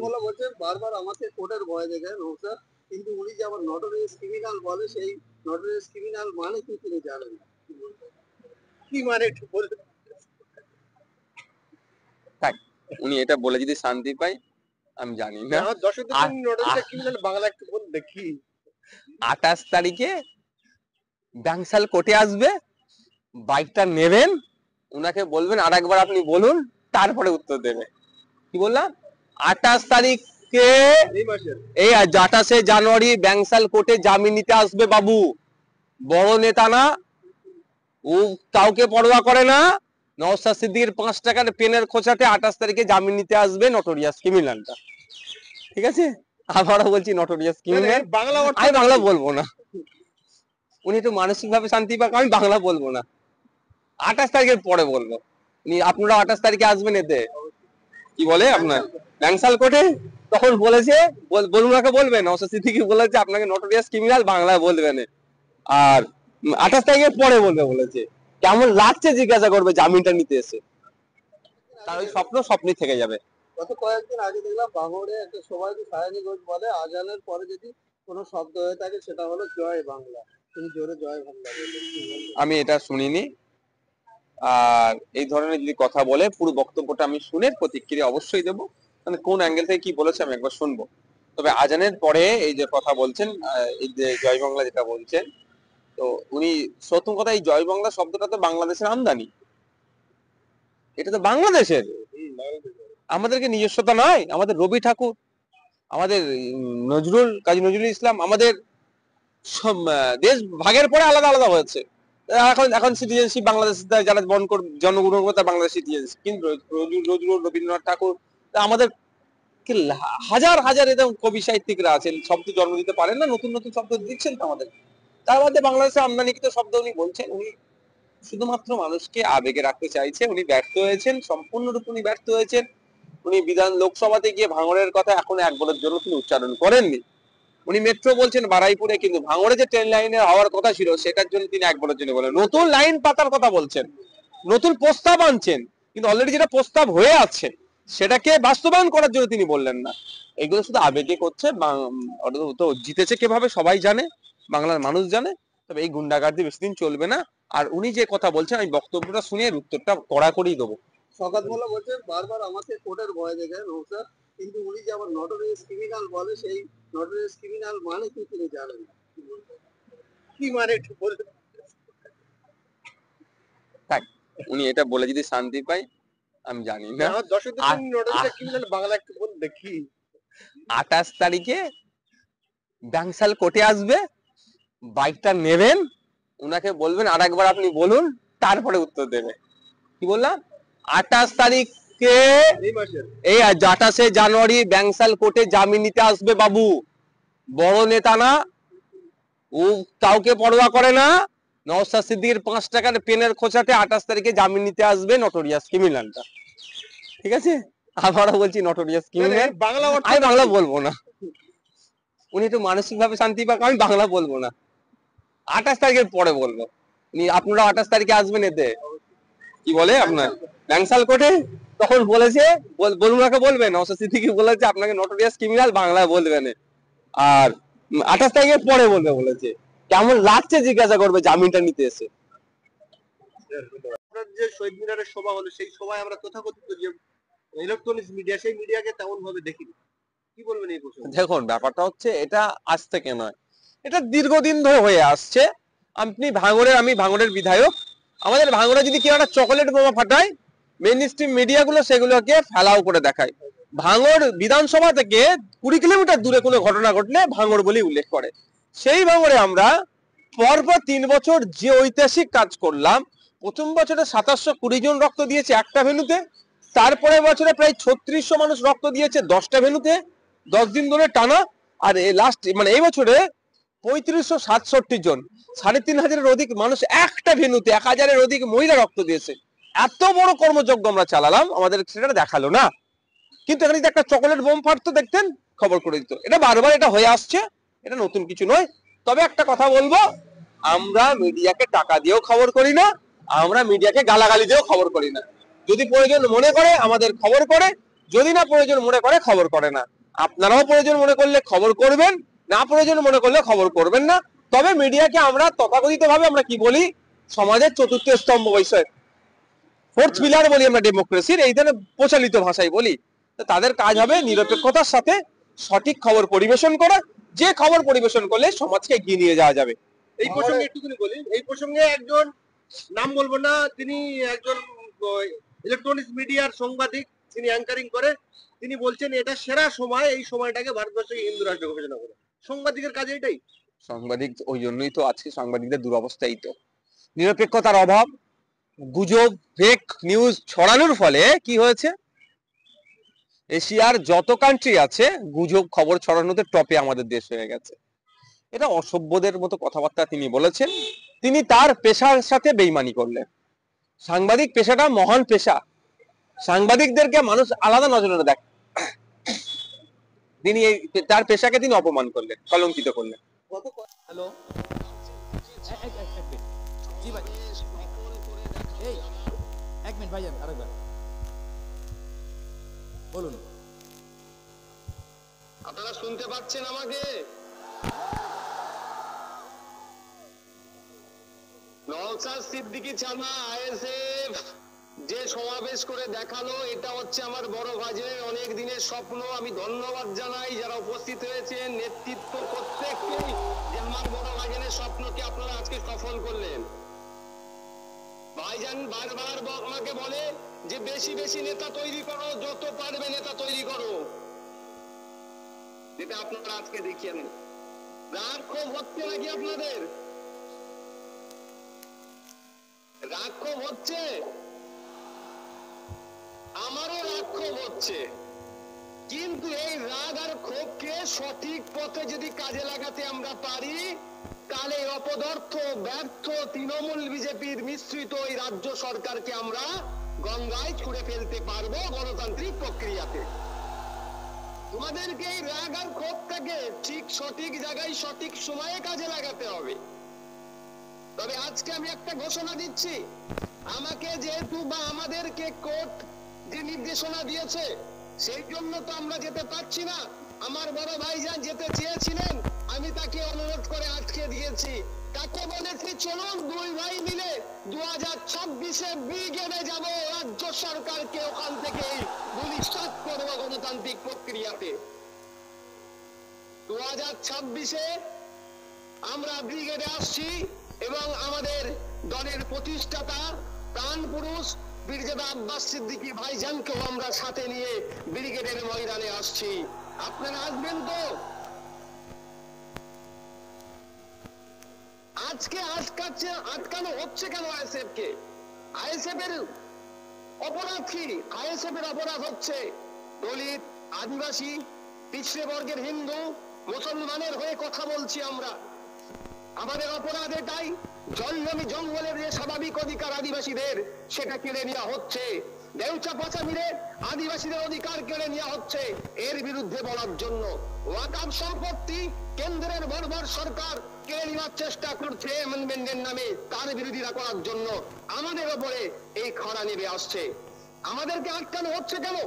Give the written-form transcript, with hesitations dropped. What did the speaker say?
মোল্লা বলছেন বারবার আমাকে কোর্টের ভয় দেখায় নৌসাদ, কিন্তু উনি যে আবার নটোরিয়াস ক্রিমিনাল বলে, সেই নটোরিয়াস ক্রিমিনাল মানে কি তিনি জানেন না। কি মানে একটু বলে থাক, উনি এটা বলে যদি শান্তি পাই আমি জানি না। আমার দর্শকদের জন্য নটোরিয়াস ক্রিমিনাল বাংলা একটু বল দেখি। 28 তারিখে ব্যাংসাল কোর্টে আসবে, বাইকটা নেবেন, উনাকে বলবেন আরেকবার আপনি বলুন, তারপরে উত্তর দেবে। কি বললাম? 28 তারিখে, এই 28শে জানুয়ারি ব্যাংসাল কোর্টে জামিন নিতে আসবে বাবু। বড় নেতা না, ও কাউকে পরোয়া করে না। নওশাদ সিদ্দিকীর 5 টাকার পেনের খোঁচাতে 28 তারিখে জামিন নিতে আসবে নটোরিয়াস ক্রিমিনালটা। ঠিক আছে, আবারও বলছি নটোরিয়াস ক্রিমিনাল। আমি বাংলা বলবো না, উনি একটু মানসিক ভাবে শান্তি পাক, আমি বাংলা বলবো না, 28 তারিখের পরে বলবো। আপনারা 28 তারিখে আসবেন এতে, কি বলে আপনার ব্যাংসাল কোর্টে, তখন বলেছে বলুন, ওনাকে বলবেন নওশাদ সিদ্দিকী বলেছে আপনাকে নটোরিয়াস ক্রিমিনাল বাংলা বলবেন, আর 28 তারিখের পরে বলবে বলেছে। কেমন লাগছে জিজ্ঞাসা করবে জামিনটা নিতে এসে, তার ওই স্বপ্নই থেকে যাবে। গত কয়েকদিন আগে দেখলাম ভাঙড়ে একটা সবাইকে সায়নীগঞ্জ বলে আজানের পরে যদি কোনো শব্দ হয়ে থাকে সেটা হলো জয় বাংলা, তুমি জোরে জয় বাংলা। আমি এটা শুনিনি, আর এই ধরনের যদি কথা বলে পুরো বক্তব্যটা আমি শুনে প্রতিক্রিয়া অবশ্যই দেবো, মানে কোন অ্যাঙ্গেল থেকে কি বলেছে আমি একবার শুনবো। তবে আজানের পরে এই যে কথা বলছেন, এই যে জয় বাংলা যেটা বলছেন, তো উনি প্রথম কথা, এই জয় বাংলা শব্দটা তো বাংলাদেশের আমদানি, এটা তো বাংলাদেশের, আমাদেরকে নিজস্বতা নয়। আমাদের রবি ঠাকুর, আমাদের কাজী নজরুল ইসলাম, আমাদের দেশ ভাগের পরে আলাদা আলাদা হয়েছে। এখন সিটিজেনশিপ বাংলাদেশ যারা জন্মগ্রহণ করে তার বাংলাদেশ সিটিজেনশিপ, কিন্তু নজরুল, রবীন্দ্রনাথ ঠাকুর, আমাদের হাজার হাজার এরকম কবি সাহিত্যিকরা আছেন, শব্দ জন্ম দিতে পারেন না, নতুন নতুন শব্দ দিচ্ছেন তো আমাদের। তার মধ্যে বাংলাদেশের আমদানিকৃত শব্দ উনি বলছেন, উনি শুধুমাত্র মানুষকে আবেগে রাখতে চাইছে। উনি ব্যর্থ হয়েছেন, সম্পূর্ণরূপে উনি ব্যর্থ হয়েছেন। উনি লোকসভাতে গিয়ে ভাঙড়ের কথা এখন একবারের জন্য তিনি উচ্চারণ করেননি। উনি মেট্রো বলছেন বারাইপুরে, কিন্তু ভাঙড়ে যে ট্রেন লাইনের হওয়ার কথা ছিল সেটার জন্য তিনি একবারের জন্য বলেন। নতুন লাইন পাতার কথা বলছেন, নতুন প্রস্তাব আনছেন, কিন্তু অলরেডি যেটা প্রস্তাব হয়ে আছে সেটাকে বাস্তবায়ন করার জন্য তিনি বললেন না। এগুলো শুধু আবেগে করছে। তো জিতেছে কিভাবে সবাই জানে, বাংলার মানুষ জানে। তবে এই গুন্ডাগার্দি বেশি দিন চলবে না। আর উনি যে কথা বলছেন, আমি বক্তব্যটা শুনে উত্তরটা কড়াকড়ি দেবো। শওকত মোল্লা বলছেন বারবার আমাকে কোর্টের ভয় দেখায় নৌসাদ, কিন্তু উনি যে আবার নটোরিয়াস ক্রিমিনাল বলে, সেই নটোরিয়াস ক্রিমিনাল মানে কি তিনি জানেন না। কি মানে একটু বলে থাক, উনি এটা বলে যদি শান্তি পাই আমি জানি না। আমার দর্শকদের জন্য নটোরিয়াস ক্রিমিনাল বাংলা একটু বল দেখি। 28 তারিখে ব্যাংসাল কোর্টে আসবে, বাইকটা নেবেন, উনাকে বলবেন আরেকবার আপনি বলুন, তারপরে উত্তর দেবে। কি বললাম? 28 তারিখে, এই 28শে জানুয়ারি ব্যাংসাল কোর্টে জামিন নিতে আসবে বাবু। বড় নেতা না, ও কাউকে পরোয়া করে না। নওশাদ সিদ্দিকীর 5 টাকার পেনের খোঁচাতে 28 তারিখে জামিন নিতে আসবে নটোরিয়াস ক্রিমিনালটা। ঠিক আছে, আবারও বলছি নটোরিয়াস ক্রিমিনাল। আমি বাংলা বলবো না, উনি একটু মানসিক ভাবে শান্তি পাক, আমি বাংলা বলবো না, 28 তারিখের পরে বলবো। আপনারা 28 তারিখে আসবেন এতে, কি বলে আপনার ব্যাংসাল কোর্টে, তখন বলেছে বলুন, ওনাকে বলবেন নওশাদ সিদ্দিকী বলেছে আপনাকে নটোরিয়াস ক্রিমিনাল বাংলা বলবেন, আর 28 তারিখের পরে বলবে বলেছে। কেমন লাগছে জিজ্ঞাসা করবে জামিনটা নিতে এসে। আপনার যে শহীদ মিনারের সভা হলো, সেই সভায় আমরা তথাকথিত যে ইলেকট্রনিক্স মিডিয়া, সেই মিডিয়াকে তেমন ভাবে দেখিনি, কি বলবেন এই প্রসঙ্গে? দেখুন, ব্যাপারটা হচ্ছে এটা আজ থেকে নয়, এটা দীর্ঘদিন ধরে হয়ে আসছে। আমি ভাঙড়ের বিধায়ক। আমাদের ভাঙড়ে যদি কেউ একটা চকলেট বোমা ফাটায়, মেইন স্ট্রিম মিডিয়াগুলো সেগুলোকে ফেলাও করে দেখায়। ভাঙড় বিধানসভা থেকে 20 কিলোমিটার দূরে কোনো ঘটনা ঘটলে ভাঙড় বলেই উল্লেখ করে। সেই ভাঙড়ে আমরা পরপর 3 বছর যে ঐতিহাসিক কাজ করলাম, প্রথম বছরে 2720 জন রক্ত দিয়েছে একটা ভেন্যুতে, তারপরে বছরে প্রায় 3600 মানুষ রক্ত দিয়েছে 10টা ভেন্যুতে, 10 দিন ধরে টানা। আর এই বছরে 3567 জন, 3500-এর অধিক মানুষ একটা ভেন্যুতে, 1000-এর অধিক মহিলা রক্ত দিয়েছে। এত বড় কর্মযজ্ঞ আমরা চালালাম, আমাদের সেটা দেখালো না। কিন্তু এখানে যদি একটা চকলেট বোম ফাটতো দেখতেন, খবর করে দিত। এটা বারবার এটা হয়ে আসছে, এটা নতুন কিছু নয়। তবে একটা কথা বলবো, আমরা মিডিয়াকে টাকা দিয়েও খবর করি না, আমরা মিডিয়াকে গালাগালি দিয়েও খবর করি না। যদি প্রয়োজন মনে করে আমাদের খবর করে, যদি না প্রয়োজন মনে করে খবর করে না। আপনারাও প্রয়োজন মনে করলে খবর করবেন, না প্রয়োজন মনে করলে খবর করবেন না। তবে মিডিয়াকে আমরা তথাকথিত ভাবে আমরা কি বলি, সমাজের চতুর্থ স্তম্ভ বিষয়, ফোর্থ পিলার বলি আমরা ডেমোক্রেসির, এই ধরনের প্রচলিত ভাষায় বলি। তো তাদের কাজ হবে নিরপেক্ষতার সাথে সঠিক খবর পরিবেশন করা, যে খবর পরিবেশন করলে সমাজকে এগিয়ে নিয়ে যাওয়া যাবে। এই প্রসঙ্গে একটুখানি বলি, এই প্রসঙ্গে একজন, নাম বলবো না, তিনি একজন ইলেকট্রনিক্স মিডিয়ার সাংবাদিক, তিনি অ্যাঙ্কারিং করে, তিনি বলছেন এটা সেরা সময়, এই সময়টাকে ভারতবর্ষকে হিন্দু রাষ্ট্র ঘোষণা করে। সাংবাদিকের কাজ এটাই। সাংবাদিক ওই জন্যই তো আজকে সাংবাদিকদের দুরবস্থাই তো, নিরপেক্ষতার অভাব, গুজব ফেক নিউজ ছড়ানোর ফলে কি হয়েছে, এশিয়ার যত কান্ট্রি আছে গুজব খবর ছড়ানোতে টপে আমাদের দেশ হয়ে গেছে। এটা অসভ্যদের মতো কথাবার্তা তিনি বলেছেন। তিনি তার পেশার সাথে বেইমানি করলেন। সাংবাদিক পেশাটা মহান পেশা, সাংবাদিকদেরকে মানুষ আলাদা নজরে দেখে, তিনি এই তার পেশাকে তিনি অপমান করলেন, কলঙ্কিত করলেন। হ্যালো, জি ভাই, এই এক মিনিট ভাইজান, আরেকবার বলুন। আপনারা শুনতে পাচ্ছেন আমাকে? নওশাদ সিদ্দিকী ছানা আইএসএফ যে সমাবেশ করে দেখালো, এটা হচ্ছে আমার বড় ভাইয়ের অনেক দিনের স্বপ্ন। আমি ধন্যবাদ জানাই যারা উপস্থিত হয়েছেন, নেতৃত্ব প্রত্যেককেই, যে আমার বড় ভাইজানের স্বপ্নকে আপনারা আজকে সফল করলেন। ভাইজান বারবার আমাকে বলে যে বেশি বেশি নেতা তৈরি করো, যত পারবে নেতা তৈরি করো, যেটা আপনারা আজকে দেখিয়েন। রাগ ক্ষোভ হচ্ছে নাকি আপনাদের? রাগ ক্ষোভ হচ্ছে? আমারও রাগ ক্ষোভ হচ্ছে, কিন্তু এই রাগ আর ক্ষোভকে সঠিক পথে যদি কাজে লাগাতে আমরা পারি, তাহলে অপদার্থ ব্যর্থ তৃণমূল বিজেপির মিশ্রিত এই রাজ্য সরকারকে আমরা গঙ্গায় ছুঁড়ে ফেলতে পারবো গণতান্ত্রিক প্রক্রিয়াতে। তোমাদেরকে এই রাগ আর ক্ষোভটাকে ঠিক সঠিক জায়গায় সঠিক সময়ে কাজে লাগাতে হবে। তবে আজকে আমি একটা ঘোষণা দিচ্ছি, আমাকে যেহেতু বা আমাদেরকে কোর্ট যে নির্দেশনা দিয়েছে, সেই জন্য তো আমরা যেতে পারছি না। আমার বড় ভাইজান যেতে চেয়েছিলেন, আমি তাকে অনুরোধ করে আটকে দিয়েছি। তাকে বলেছি চলুন দুই ভাই মিলে 2026-এ ব্রিগেডে যাব, রাজ্য সরকারকে ওখান থেকে ভূমিষ্ঠ করবো গণতান্ত্রিক প্রক্রিয়াতে। 2026-এ আমরা ব্রিগেডে আসছি এবং আমাদের দলের প্রতিষ্ঠাতা প্রাণ পুরুষ বীরজাদা আব্বাস সিদ্দিকী ভাইজানকেও আমরা সাথে নিয়ে ব্রিগেডের ময়দানে আসছি। আপনারা আসবেন তো? আজকে আটকানো হচ্ছে কেন আইএসএফ কে? আইএসএফ এর অপরাধ কি? আইএসএফ এর অপরাধ হচ্ছে দলিত, আদিবাসী, পিছড়ে বর্গের হিন্দু, মুসলমানের হয়ে কথা বলছি আমরা। আমাদের অপরাধ এটাই, জলজমি জঙ্গলের যে স্বাভাবিক অধিকার আদিবাসীদের, সেটা কেড়ে নেওয়া হচ্ছে। দেউচা পচা মিলে আদিবাসীদের অধিকার কেড়ে নেওয়া হচ্ছে, এর বিরুদ্ধে বলার জন্য। ওয়াকফ সম্পত্তি কেন্দ্রের বর্বর সরকার কেড়ে নেওয়ার চেষ্টা করছে অ্যামেন্ডমেন্টের নামে, তার বিরোধিতা করার জন্য আমাদের উপরে এই খরা নেমে আসছে। আমাদেরকে আটকানো হচ্ছে কেন?